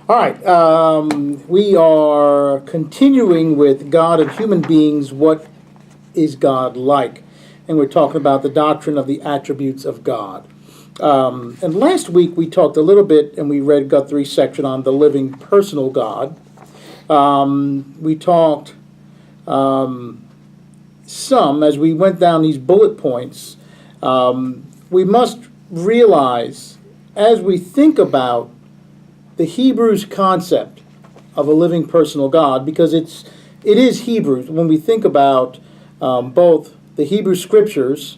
All right, we are continuing with God and human beings. What is God like? And we're talking about the doctrine of the attributes of God. And last week we talked a little bit, and we read Guthrie's section on the living personal God. We talked some, as we went down these bullet points, we must realize as we think about the Hebrews concept of a living personal God, because it is Hebrews. When we think about both the Hebrew scriptures,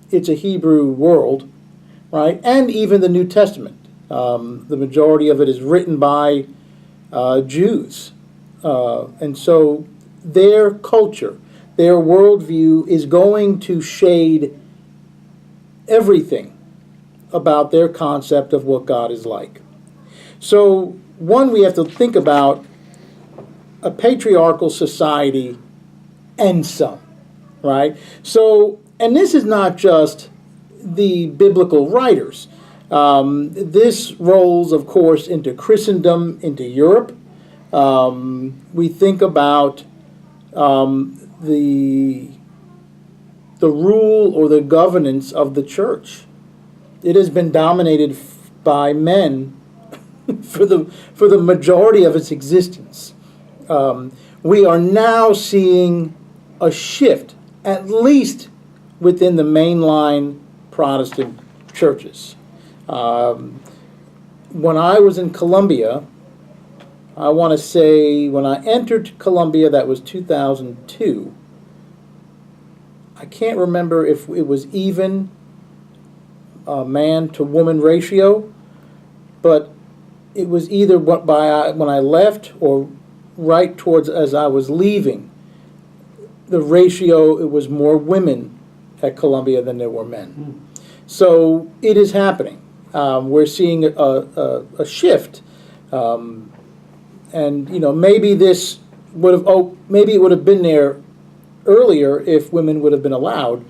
it's a Hebrew world, right? And even the New Testament. The majority of it is written by Jews. And so their culture, their worldview is going to shade everything about their concept of what God is like. So, one, we have to think about a patriarchal society and some, right? So, and this is not just the biblical writers. This rolls, of course, into Christendom, into Europe. We think about the rule or the governance of the church. It has been dominated by men for the majority of its existence. We are now seeing a shift, at least within the mainline Protestant churches. When I was in Columbia, I want to say when I entered Columbia, that was 2002. I can't remember if it was even man to woman ratio, but it was either when I left or right towards as I was leaving. The ratio, it was more women at Columbia than there were men. So it is happening. We're seeing a shift, and maybe this would have maybe it would have been there earlier if women would have been allowed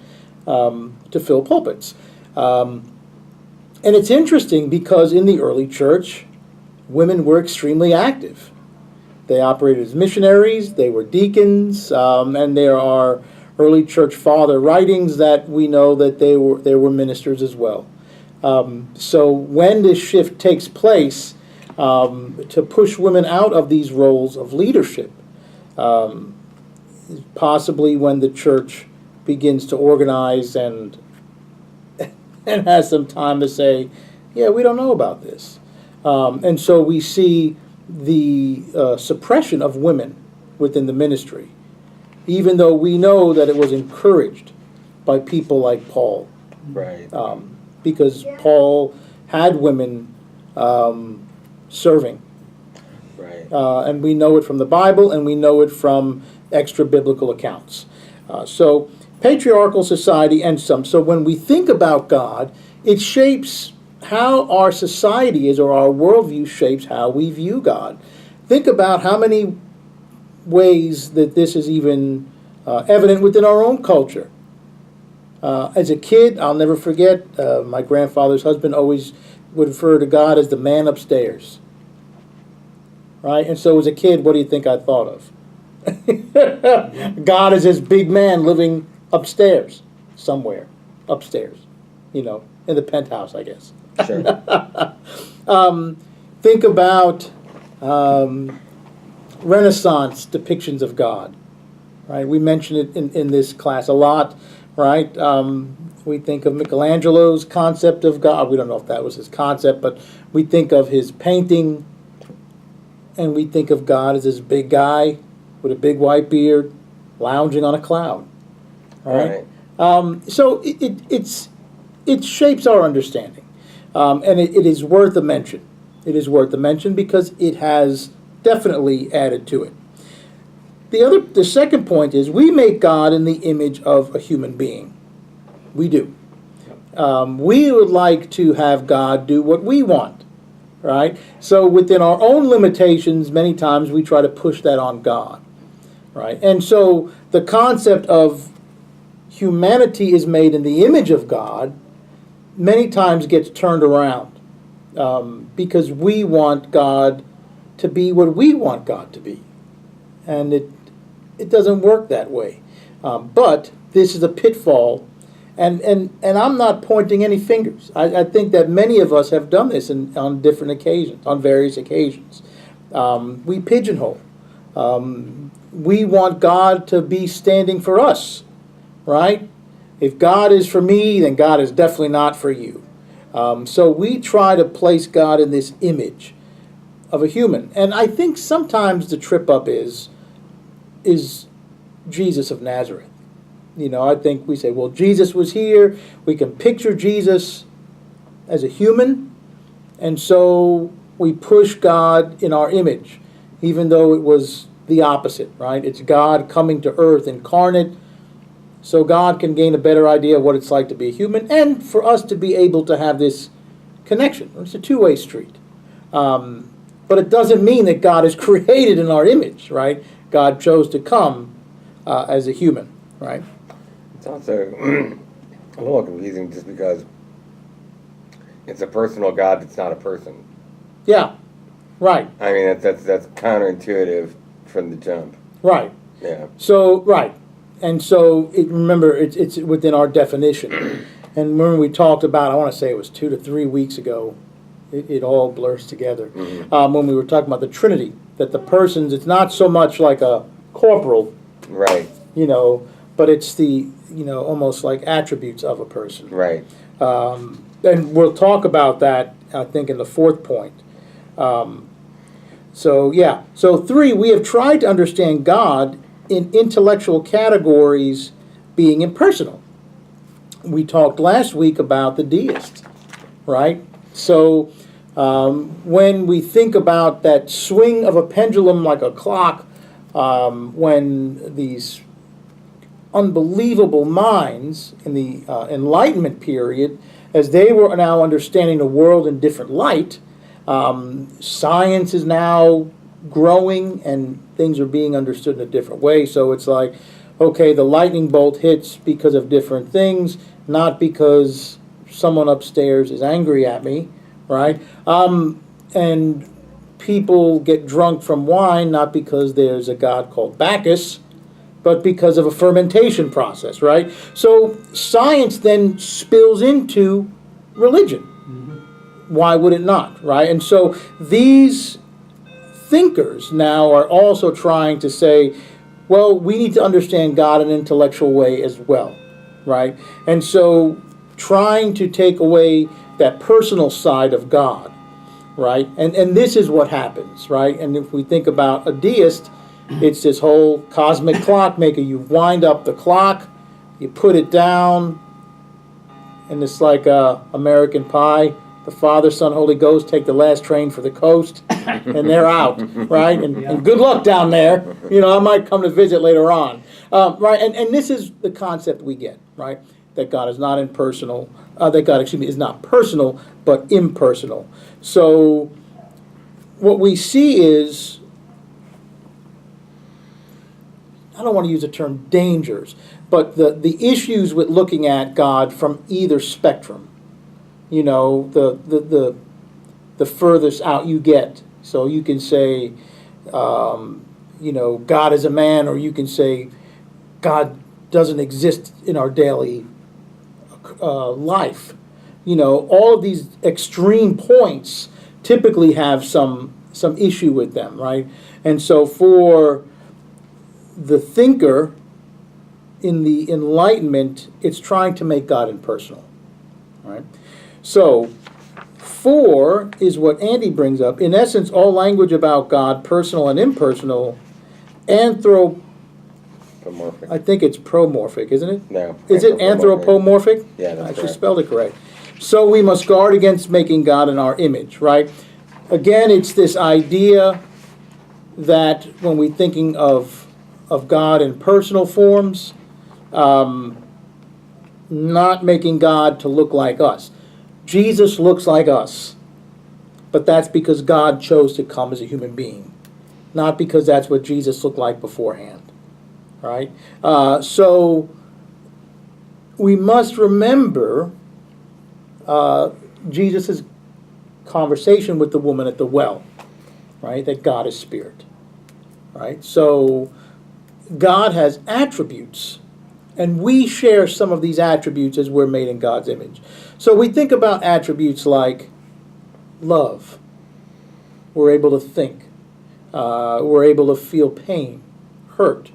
to fill pulpits. And it's interesting because in the early church, women were extremely active. They operated as missionaries, they were deacons, and there are early church father writings that we know that they were ministers as well. So when this shift takes place to push women out of these roles of leadership, possibly when the church begins to organize and has some time to say, yeah, we don't know about this. And so we see the suppression of women within the ministry, even though we know that it was encouraged by people like Paul. Right. Because Paul had women serving. Right. And we know it from the Bible, and we know it from extra biblical accounts. So patriarchal society and some. So when we think about God, it shapes how our society is, or our worldview shapes how we view God. Think about how many ways that this is even evident within our own culture. As a kid, I'll never forget, my grandfather's husband always would refer to God as the man upstairs. Right? And so as a kid, what do you think I thought of? God is this big man living upstairs, somewhere, upstairs, in the penthouse, I guess. Sure. Think about Renaissance depictions of God, right? We mention it in this class a lot, right? We think of Michelangelo's concept of God. We don't know if that was his concept, but we think of his painting, and we think of God as this big guy with a big white beard lounging on a cloud, right? So it shapes our understanding. And it is worth a mention. It is worth a mention because it has definitely added to it. The second point is we make God in the image of a human being. We do. We would like to have God do what we want, right? So within our own limitations, many times we try to push that on God, right? And so the concept of humanity is made in the image of God many times gets turned around because we want God to be what we want God to be. And it doesn't work that way. But this is a pitfall. And I'm not pointing any fingers. I think that many of us have done this on different occasions, on various occasions. We pigeonhole. We want God to be standing for us, right? If God is for me, then God is definitely not for you. So we try to place God in this image of a human. And I think sometimes the trip up is Jesus of Nazareth. I think we say, well, Jesus was here. We can picture Jesus as a human. And so we push God in our image, even though it was the opposite, right? It's God coming to earth incarnate, so God can gain a better idea of what it's like to be a human, and for us to be able to have this connection. It's a two-way street. But it doesn't mean that God is created in our image, right? God chose to come as a human, right? It's also a little confusing just because it's a personal God that's not a person. Yeah, right. I mean, that's counterintuitive from the jump. Right. Yeah. So, right. And so, remember, it's within our definition. And when we talked about, I want to say it was 2 to 3 weeks ago, it all blurs together. Mm-hmm. When we were talking about the Trinity, that the persons, it's not so much like a corporal, right? But it's the, almost like attributes of a person. Right. And we'll talk about that, I think, in the fourth point. So 3, we have tried to understand God in intellectual categories being impersonal. We talked last week about the deist, right? So when we think about that swing of a pendulum like a clock, when these unbelievable minds in the Enlightenment period, as they were now understanding the world in different light, science is now growing and things are being understood in a different way. So it's like, okay, the lightning bolt hits because of different things, not because someone upstairs is angry at me, right? And people get drunk from wine, not because there's a god called Bacchus, but because of a fermentation process, right? So science then spills into religion. Mm-hmm. Why would it not, right? And so these thinkers now are also trying to say, well, we need to understand God in an intellectual way as well, right? And so trying to take away that personal side of God, right? And this is what happens, right? And if we think about a deist, it's this whole cosmic clock maker. You wind up the clock, you put it down, and it's like American Pie. The Father, Son, Holy Ghost take the last train for the coast, and they're out, right? And good luck down there. I might come to visit later on, right? And this is the concept we get, right? That God is not impersonal. That God, is not personal, but impersonal. So what we see is, I don't want to use the term dangers, but the issues with looking at God from either spectrum. The furthest out you get. So you can say, God is a man, or you can say God doesn't exist in our daily life. All of these extreme points typically have some issue with them, right? And so for the thinker in the Enlightenment, it's trying to make God impersonal, right? So 4 is what Andy brings up. In essence, all language about God, personal and impersonal, Promorphic. I think it's promorphic, isn't it? No. Is it anthropomorphic? Yeah, that's She correct. spelled it correct. So we must guard against making God in our image, right? Again, it's this idea that when we're thinking of God in personal forms, not making God to look like us. Jesus looks like us, but that's because God chose to come as a human being, not because that's what Jesus looked like beforehand, right? So we must remember Jesus' conversation with the woman at the well, right? That God is spirit, right? So God has attributes, and we share some of these attributes as we're made in God's image. So we think about attributes like love. We're able to think. We're able to feel pain, hurt.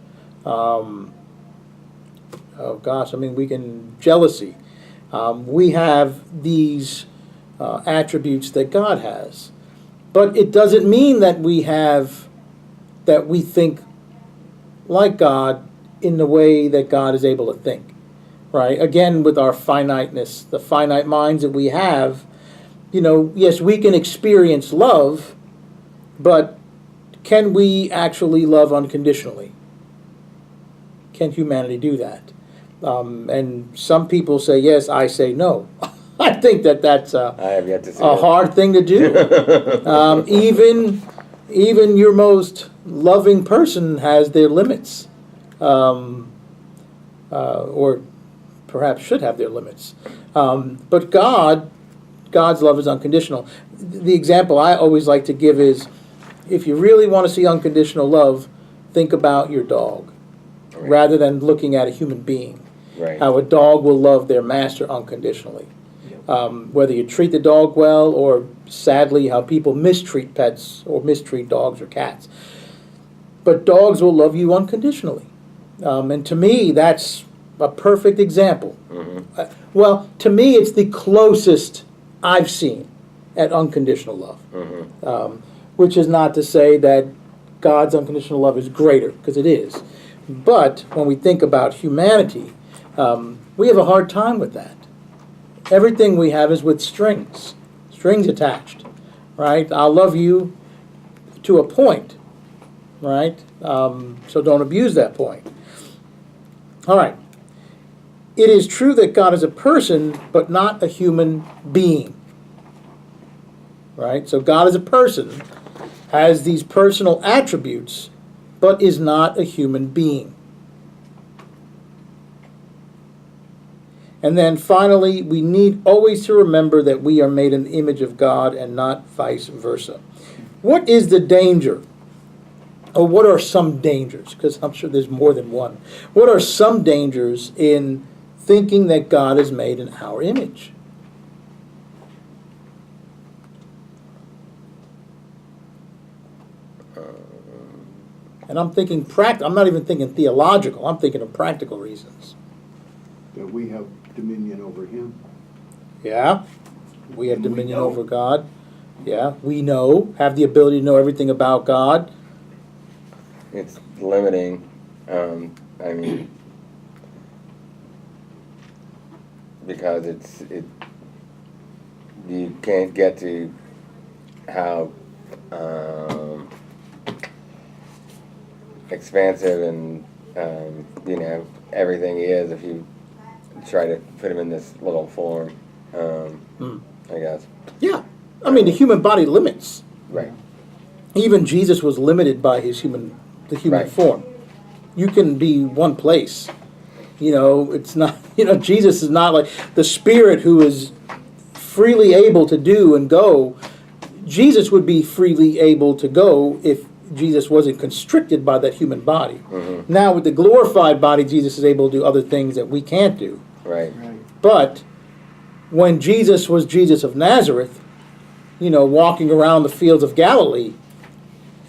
Jealousy. We have these attributes that God has. But it doesn't mean that we think like God in the way that God is able to think, right? Again, with our finiteness, the finite minds that we have, yes, we can experience love, but can we actually love unconditionally? Can humanity do that? And some people say yes, I say no. I think that's I have yet to see a it. hard thing to do. Even your most loving person has their limits, or perhaps should have their limits. But God's love is unconditional. The example I always like to give is, if you really want to see unconditional love, think about your dog, Right. rather than looking at a human being. Right. How a dog will love their master unconditionally. Whether you treat the dog well, or sadly how people mistreat pets or mistreat dogs or cats. But dogs will love you unconditionally. And to me, that's a perfect example. Well, to me, it's the closest I've seen at unconditional love. Which is not to say that God's unconditional love is greater, because it is. But when we think about humanity, we have a hard time with that. Everything we have is with strings attached, right? I'll love you to a point, right? So don't abuse that point. All right. It is true that God is a person, but not a human being, right? So God is a person, has these personal attributes, but is not a human being. And then finally, we need always to remember that we are made in the image of God and not vice versa. What is the danger? Or what are some dangers? Because I'm sure there's more than one. What are some dangers in thinking that God is made in our image? And I'm thinking I'm not even thinking theological. I'm thinking of practical reasons. That we have dominion over him. Yeah, we have And we dominion know. over God. Yeah, we have the ability to know everything about God. It's limiting. Because you can't get to how expansive and everything is if you try to put him in this little form. I guess. Yeah, I mean the human body limits. Right. Even Jesus was limited by the human Right. form. You can be one place. It's not. Jesus is not like the Spirit who is freely able to do and go. Jesus would be freely able to go if Jesus wasn't constricted by that human body. Now with the glorified body, Jesus is able to do other things that we can't do. Right. But when Jesus was Jesus of Nazareth, walking around the fields of Galilee,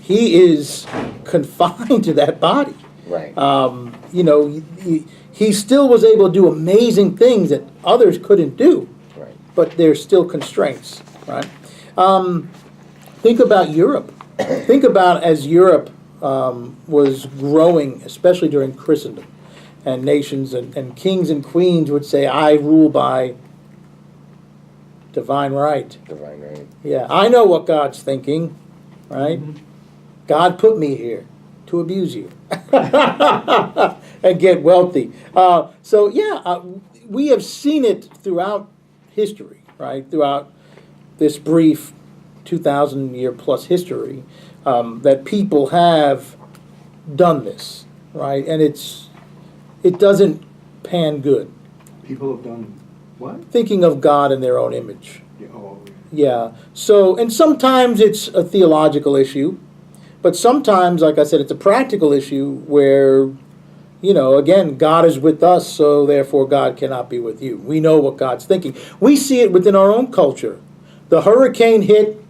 he is confined to that body. Right. He still was able to do amazing things that others couldn't do. Right. But there's still constraints, right? Think about Europe. Think about as Europe was growing, especially during Christendom, and nations and kings and queens would say, I rule by divine right. Divine right. Yeah, I know what God's thinking, right? God put me here to abuse you and get wealthy. We have seen it throughout history, right? Throughout this brief 2,000-year plus history, that people have done this, right? And it doesn't pan good. People have done what? Thinking of God in their own image. Yeah, Yeah. So, and sometimes it's a theological issue, but sometimes, like I said, it's a practical issue where, again, God is with us, so therefore God cannot be with you. We know what God's thinking. We see it within our own culture. The hurricane hit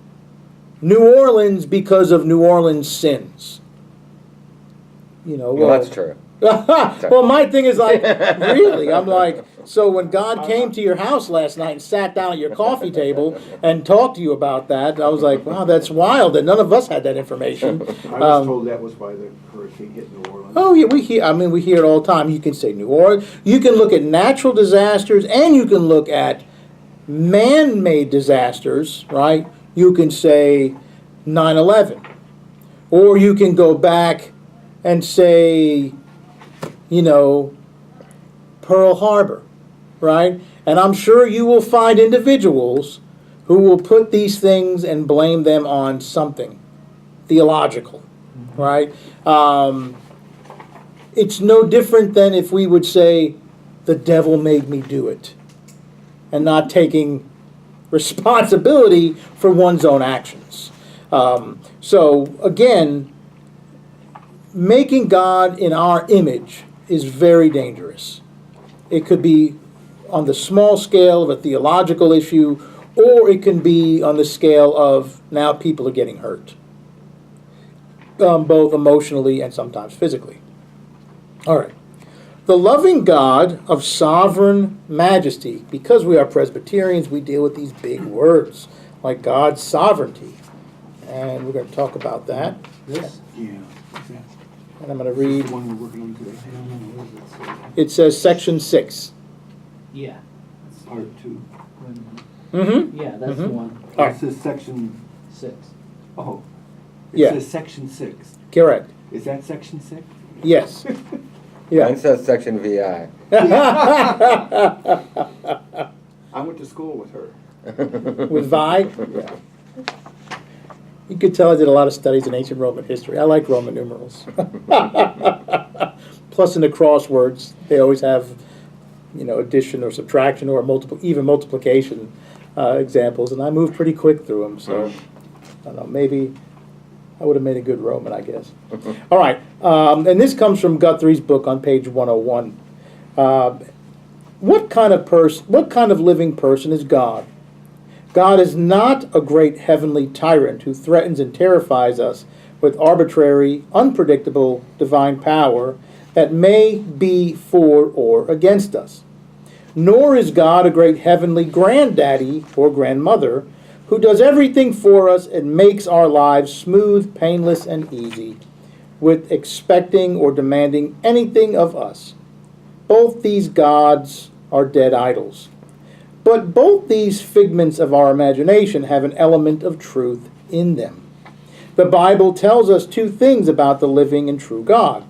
New Orleans because of New Orleans' sins. Well, that's true. Well, my thing is like, really? I'm like, so when God came to your house last night and sat down at your coffee table and talked to you about that, I was like, wow, that's wild, and none of us had that information. I was told that was why the hurricane hit New Orleans. Oh yeah, we hear it all the time. You can say New Orleans. You can look at natural disasters, and you can look at man-made disasters, right? You can say 9/11, or you can go back and say, Pearl Harbor, right? And I'm sure you will find individuals who will put these things and blame them on something theological, right? It's no different than if we would say, the devil made me do it, and not taking responsibility for one's own actions. So again, making God in our image is very dangerous. It could be on the small scale of a theological issue, or it can be on the scale of now people are getting hurt, both emotionally and sometimes physically. All right. The loving God of sovereign majesty. Because we are Presbyterians, we deal with these big words like God's sovereignty. And we're going to talk about that. This? Yeah. And I'm going to The read. one we're working on today. I don't know, what does it say? It says section 6. Yeah. Part 2. Mm-hmm. Yeah, that's the one. All right. It says section, 6. oh. It Yeah. says section 6. Correct. Is that section 6? Yes. Yeah. Mine says section VI. I went to school with her. With Vi? Yeah. You could tell I did a lot of studies in ancient Roman history. I like Roman numerals. Plus in the crosswords, they always have, addition or subtraction or even multiplication examples, and I moved pretty quick through them, so I don't know, maybe I would have made a good Roman, I guess. All right, and this comes from Guthrie's book on page 101. What kind of living person is God? God is not a great heavenly tyrant who threatens and terrifies us with arbitrary, unpredictable divine power that may be for or against us. Nor is God a great heavenly granddaddy or grandmother who does everything for us and makes our lives smooth, painless, and easy, with expecting or demanding anything of us. Both these gods are dead idols. But both these figments of our imagination have an element of truth in them. The Bible tells us two things about the living and true God.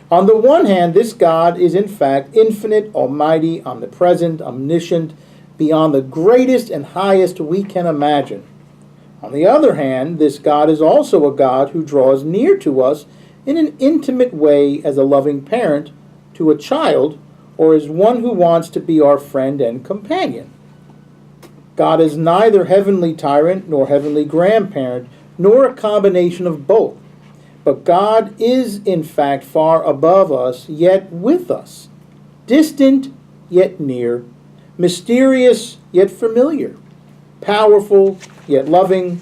On the one hand, this God is in fact infinite, almighty, omnipresent, omniscient, beyond the greatest and highest we can imagine. On the other hand, this God is also a God who draws near to us in an intimate way as a loving parent to a child, or as one who wants to be our friend and companion. God is neither heavenly tyrant nor heavenly grandparent, nor a combination of both. But God is, in fact, far above us, yet with us, distant yet near, mysterious yet familiar, powerful yet loving,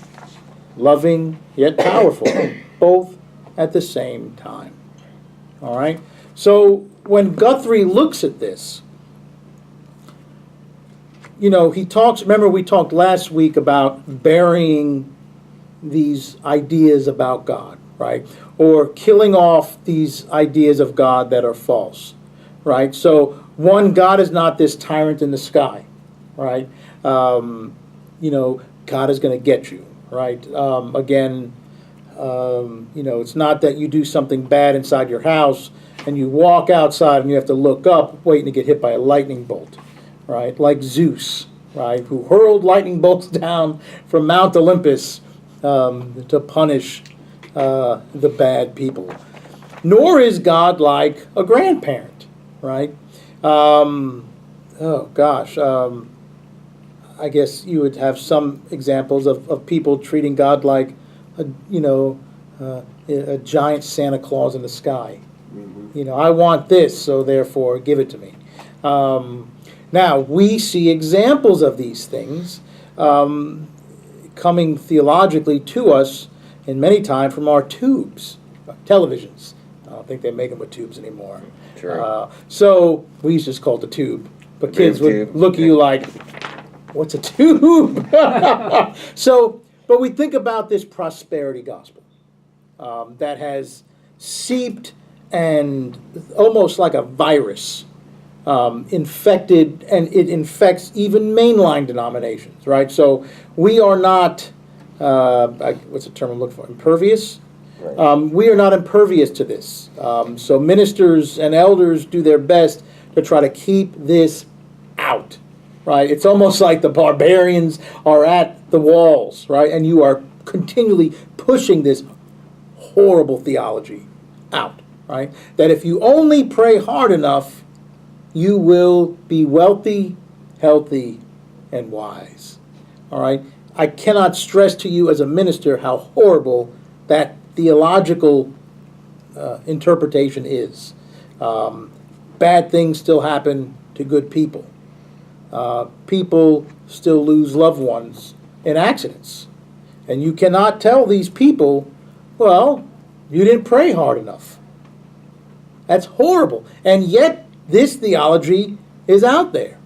loving yet powerful, both at the same time. All right? So when Guthrie looks at this, he talks, remember we talked last week about burying these ideas about God, right? Or killing off these ideas of God that are false, right? So, one, God is not this tyrant in the sky, right? God is going to get you, right? It's not that you do something bad inside your house and you walk outside and you have to look up waiting to get hit by a lightning bolt, right? Like Zeus, right? Who hurled lightning bolts down from Mount Olympus to punish the bad people. Nor is God like a grandparent, right? I guess you would have some examples of people treating God like a giant Santa Claus in the sky. Mhm. I want this, so therefore give it to me. Now, we see examples of these things coming theologically to us in many times from our tubes, televisions. I don't think they make them with tubes anymore. Sure. So we used to just call it the tube. But The kids big would tube. look at you like, what's a tube? But we think about this prosperity gospel that has seeped and almost like a virus infected, and it infects even mainline denominations, right? So we are not, what's the term I'm looking for, impervious? Right. We are not impervious to this. So ministers and elders do their best to try to keep this out, right? It's almost like the barbarians are at the walls, right? And you are continually pushing this horrible theology out, right? That if you only pray hard enough, you will be wealthy, healthy, and wise, all right? I cannot stress to you as a minister how horrible that theological interpretation is. Bad things still happen to good people. People still lose loved ones in accidents. And you cannot tell these people, well, you didn't pray hard enough. That's horrible. And yet, this theology is out there.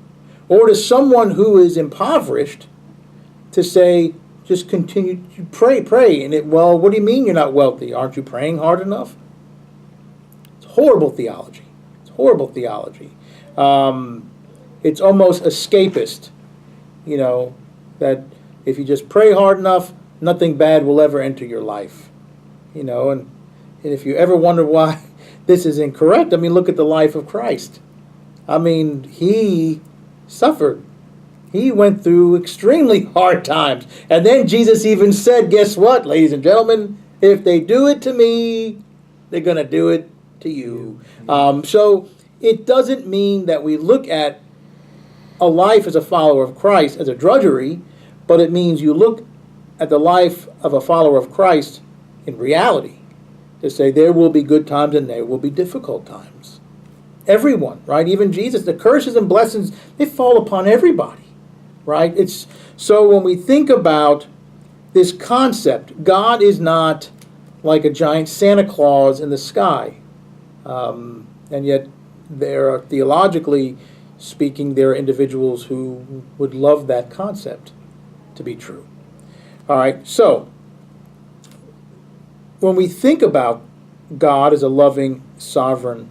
Or to someone who is impoverished, to say, just continue to pray. And well, what do you mean you're not wealthy? Aren't you praying hard enough? It's horrible theology. It's horrible theology. It's almost escapist, that if you just pray hard enough, nothing bad will ever enter your life. And if you ever wonder why this is incorrect, look at the life of Christ. He suffered. He went through extremely hard times. And then Jesus even said, guess what, ladies and gentlemen? If they do it to me, they're going to do it to you. So it doesn't mean that we look at a life as a follower of Christ as a drudgery, but it means you look at the life of a follower of Christ in reality to say there will be good times and there will be difficult times. Everyone, right? Even Jesus, the curses and blessings, they fall upon everybody, right? So when we think about this concept, God is not like a giant Santa Claus in the sky. And yet there are, theologically speaking, there are individuals who would love that concept to be true. All right, so when we think about God as a loving, sovereign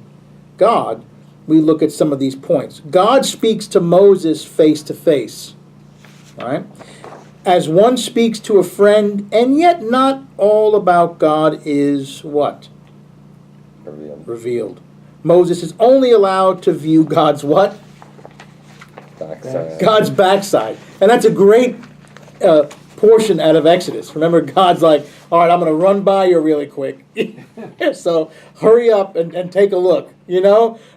God, we look at some of these points. God speaks to Moses face to face, all right, as one speaks to a friend, and yet not all about God is what? Revealed. Moses is only allowed to view God's what? Backside. God's backside. And that's a great portion out of Exodus. Remember, God's like, all right, I'm going to run by you really quick. So hurry up and take a look,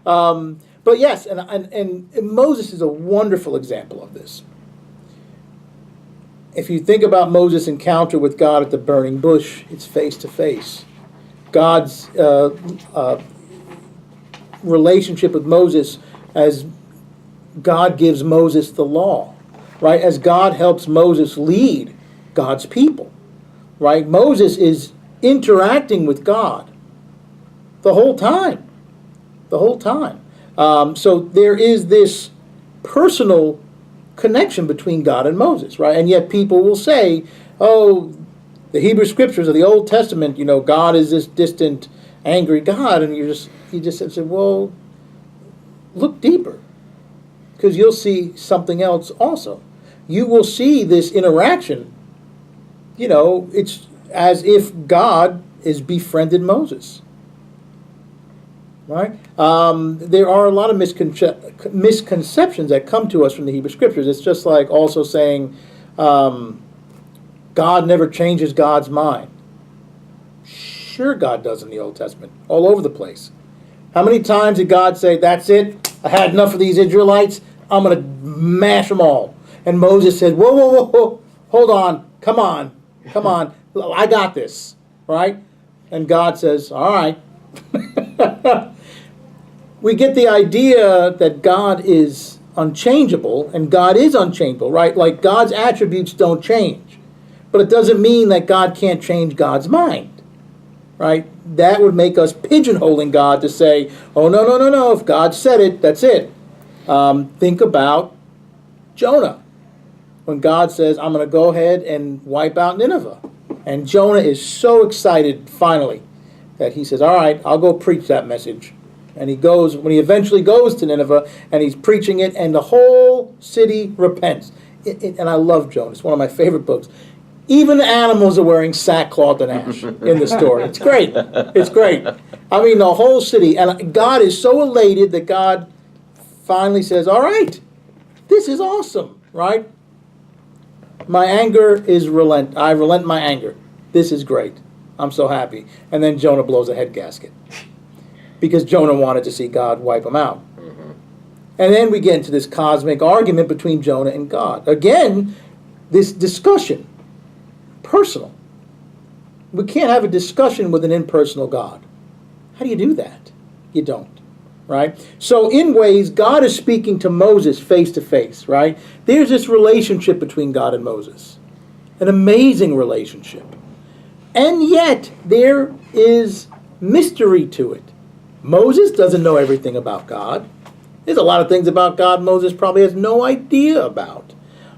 But yes, and Moses is a wonderful example of this. If you think about Moses' encounter with God at the burning bush, it's face to face. God's relationship with Moses as God gives Moses the law, right? As God helps Moses lead God's people, right? Moses is interacting with God the whole time. So there is this personal connection between God and Moses, right? And yet people will say, oh, the Hebrew Scriptures of the Old Testament, God is this distant, angry God, and you just said, well, look deeper, because you'll see something else also. You will see this interaction. It's as if God is befriended Moses. Right? There are a lot of misconceptions that come to us from the Hebrew Scriptures. It's just like also saying God never changes God's mind. Sure, God does in the Old Testament, all over the place. How many times did God say, that's it, I had enough of these Israelites, I'm going to mash them all? And Moses said, whoa, whoa, whoa, whoa, hold on, come on, I got this, right? And God says, all right. We get the idea that God is unchangeable, and God is unchangeable, right? Like God's attributes don't change. But it doesn't mean that God can't change God's mind, right? That would make us pigeonholing God to say, oh, no, no, no, no, if God said it, that's it. Think about Jonah. When God says, I'm going to go ahead and wipe out Nineveh. And Jonah is so excited, finally, that he says, all right, I'll go preach that message. And he goes, when he eventually goes to Nineveh, and he's preaching it, and the whole city repents. And I love Jonah. It's one of my favorite books. Even the animals are wearing sackcloth and ash in the story. It's great. It's great. I mean, the whole city. And God is so elated that God finally says, all right, this is awesome, right? My anger is I relent my anger. This is great. I'm so happy. And then Jonah blows a head gasket. Because Jonah wanted to see God wipe him out. Mm-hmm. And then we get into this cosmic argument between Jonah and God. Again, this discussion. Personal. We can't have a discussion with an impersonal God. How do you do that? You don't. Right? So in ways, God is speaking to Moses face to face, right? There's this relationship between God and Moses. An amazing relationship. And yet, there is mystery to it. Moses doesn't know everything about God. There's a lot of things about God Moses probably has no idea about.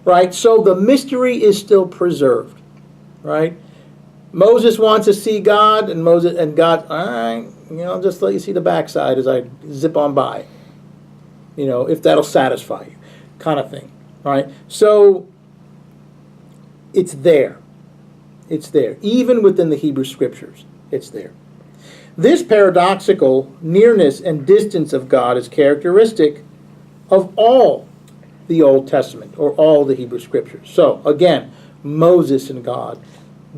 Right? So the mystery is still preserved. Right? Moses wants to see God, and God, all right, I'll just let you see the backside as I zip on by. If that'll satisfy you, kind of thing. Right? So it's there. It's there. Even within the Hebrew Scriptures, it's there. This paradoxical nearness and distance of God is characteristic of all the Old Testament, or all the Hebrew Scriptures. So, again, Moses and God.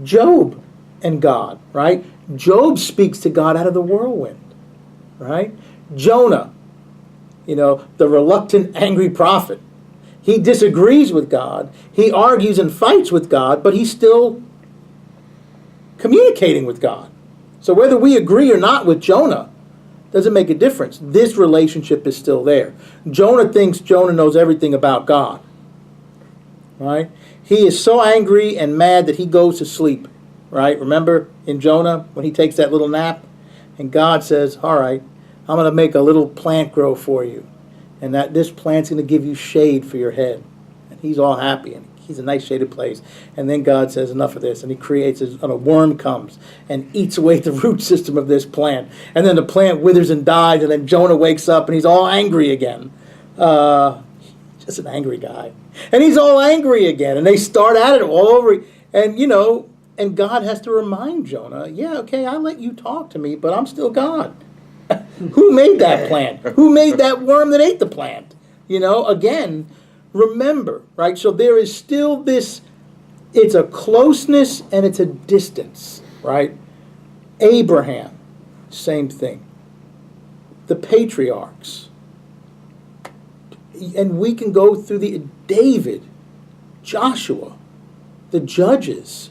Job and God, right? Job speaks to God out of the whirlwind, right? Jonah, the reluctant, angry prophet. He disagrees with God. He argues and fights with God, but he's still communicating with God. So whether we agree or not with Jonah doesn't make a difference. This relationship is still there. Jonah thinks Jonah knows everything about God. Right? He is so angry and mad that he goes to sleep. Right? Remember in Jonah when he takes that little nap? And God says, all right, I'm going to make a little plant grow for you. And that this plant's going to give you shade for your head. And he's all happy. And he's a nice shaded place. And then God says, enough of this. And he creates, and a worm comes and eats away the root system of this plant. And then the plant withers and dies. And then Jonah wakes up and he's all angry again. Just an angry guy. And he's all angry again. And they start at it all over. And, and God has to remind Jonah, yeah, okay, I let you talk to me, but I'm still God. Who made that plant? Who made that worm that ate the plant? Again, remember, right? So there is still this, it's a closeness and it's a distance, right? Abraham, same thing. The patriarchs. And we can go through David, Joshua, the judges,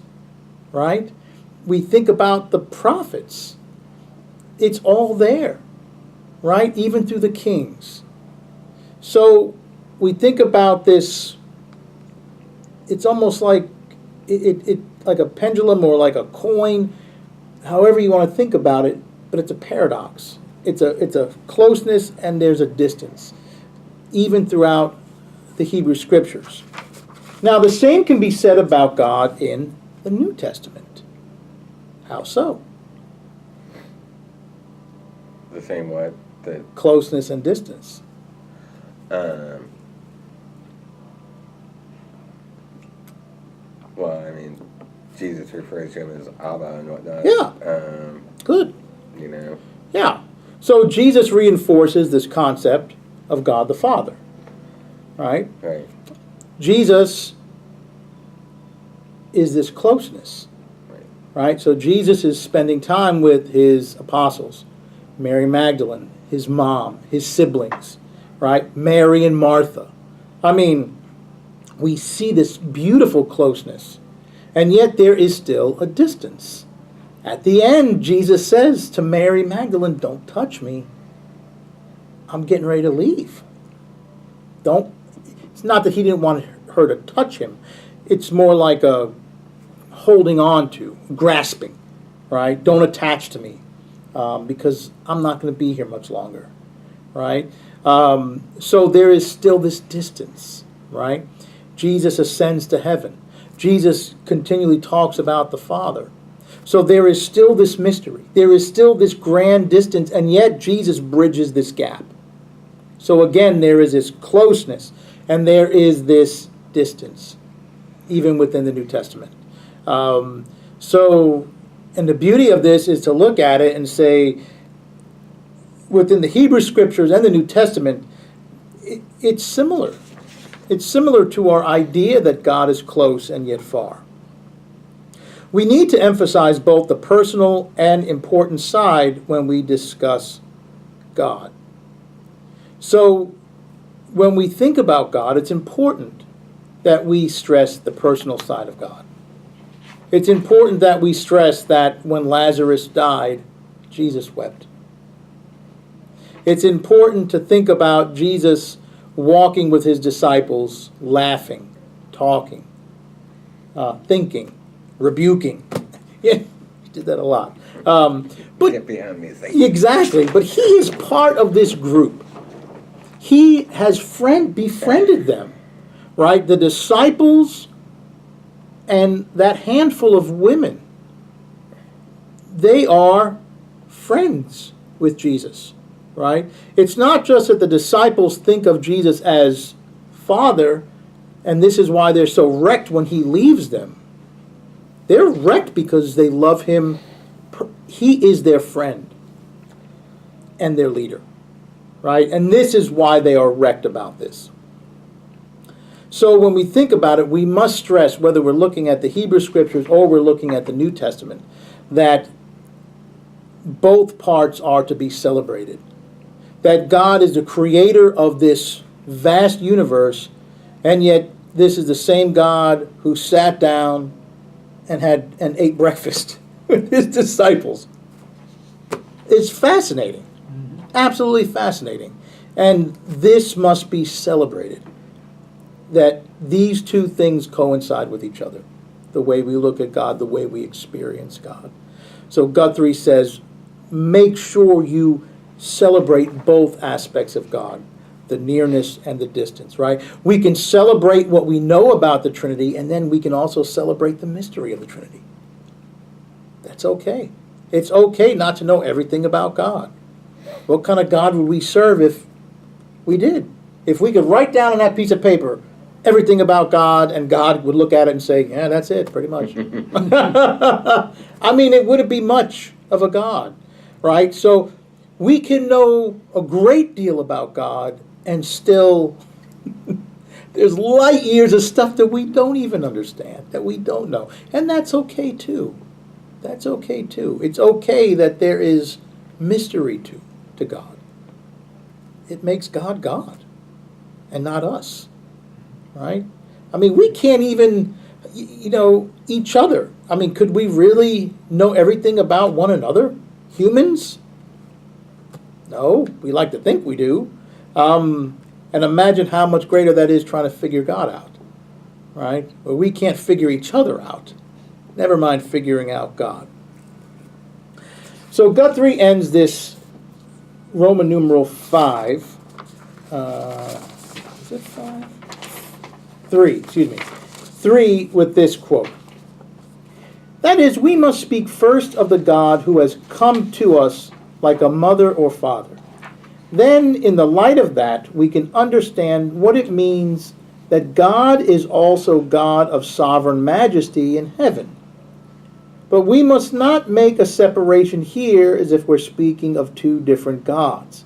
right? We think about the prophets. It's all there, right? Even through the kings. So we think about this, it's almost like it like a pendulum or like a coin, however you want to think about it, but it's a paradox. It's a closeness and there's a distance, even throughout the Hebrew Scriptures. Now, the same can be said about God in the New Testament. How so? The same way. Closeness and distance. Well, I mean, Jesus refers to him as Abba and whatnot. Yeah. Good. Yeah. So Jesus reinforces this concept of God the Father. Right? Right. Jesus is this closeness. Right? So Jesus is spending time with his apostles. Mary Magdalene, his mom, his siblings. Right? Mary and Martha. I mean, we see this beautiful closeness, and yet there is still a distance. At the end, Jesus says to Mary Magdalene, "Don't touch me. I'm getting ready to leave." Don't. It's not that he didn't want her to touch him. It's more like a holding on to, grasping, right? Don't attach to me, because I'm not going to be here much longer, right? So there is still this distance, right? Jesus ascends to heaven. Jesus continually talks about the Father. So there is still this mystery. There is still this grand distance, and yet Jesus bridges this gap. So again, there is this closeness, and there is this distance, even within the New Testament. And the beauty of this is to look at it and say, within the Hebrew Scriptures and the New Testament, it's similar. It's similar to our idea that God is close and yet far. We need to emphasize both the personal and important side when we discuss God. So, when we think about God, it's important that we stress the personal side of God. It's important that we stress that when Lazarus died, Jesus wept. It's important to think about Jesus walking with his disciples, laughing, talking, thinking, rebuking. Yeah, he did that a lot. But Get behind me, Satan. exactly. But he is part of this group. He has befriended them, right? The disciples and that handful of women, they are friends with Jesus, right? It's not just that the disciples think of Jesus as Father, and this is why they're so wrecked when he leaves them. They're wrecked because they love him. He is their friend and their leader, right? And this is why they are wrecked about this. So when we think about it, we must stress, whether we're looking at the Hebrew Scriptures or we're looking at the New Testament, that both parts are to be celebrated. That God is the creator of this vast universe, and yet this is the same God who sat down and ate breakfast with his disciples. It's fascinating. Absolutely fascinating. And this must be celebrated. That these two things coincide with each other. The way we look at God, the way we experience God. So Guthrie says, make sure you celebrate both aspects of God, the nearness and the distance, right? We can celebrate what we know about the Trinity, and then we can also celebrate the mystery of the Trinity. That's okay. It's okay not to know everything about God. What kind of God would we serve if we did? If we could write down on that piece of paper everything about God, and God would look at it and say, yeah, that's it, pretty much. I mean, it wouldn't be much of a God, right? So we can know a great deal about God, and still there's light years of stuff that we don't even understand, that we don't know. And that's okay too. That's okay too. It's okay that there is mystery to God. It makes God God and not us, right? I mean, we can't even, each other. I mean, could we really know everything about one another? Humans? No, we like to think we do. And imagine how much greater that is trying to figure God out, right? Well, we can't figure each other out. Never mind figuring out God. So Guthrie ends this Roman numeral 5. Is it 5? 3, excuse me. 3 with this quote. That is, we must speak first of the God who has come to us like a mother or father. Then, in the light of that, we can understand what it means that God is also God of sovereign majesty in heaven. But we must not make a separation here as if we're speaking of two different gods.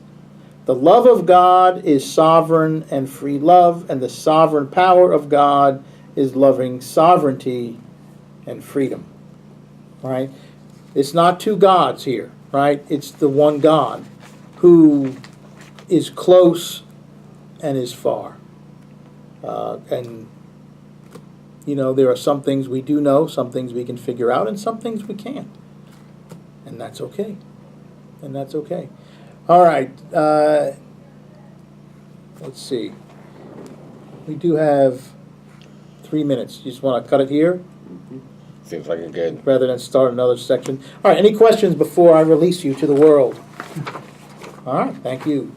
The love of God is sovereign and free love, and the sovereign power of God is loving sovereignty and freedom. Right? It's not two gods here, right? It's the one God who is close and is far. And you know, there are some things we do know, some things we can figure out, and some things we can't. And that's okay. And that's okay. All right. Let's see. We do have 3 minutes. You just want to cut it here Seems like a good. rather than start another section? All right. Any questions before I release you to the world? All right. Thank you.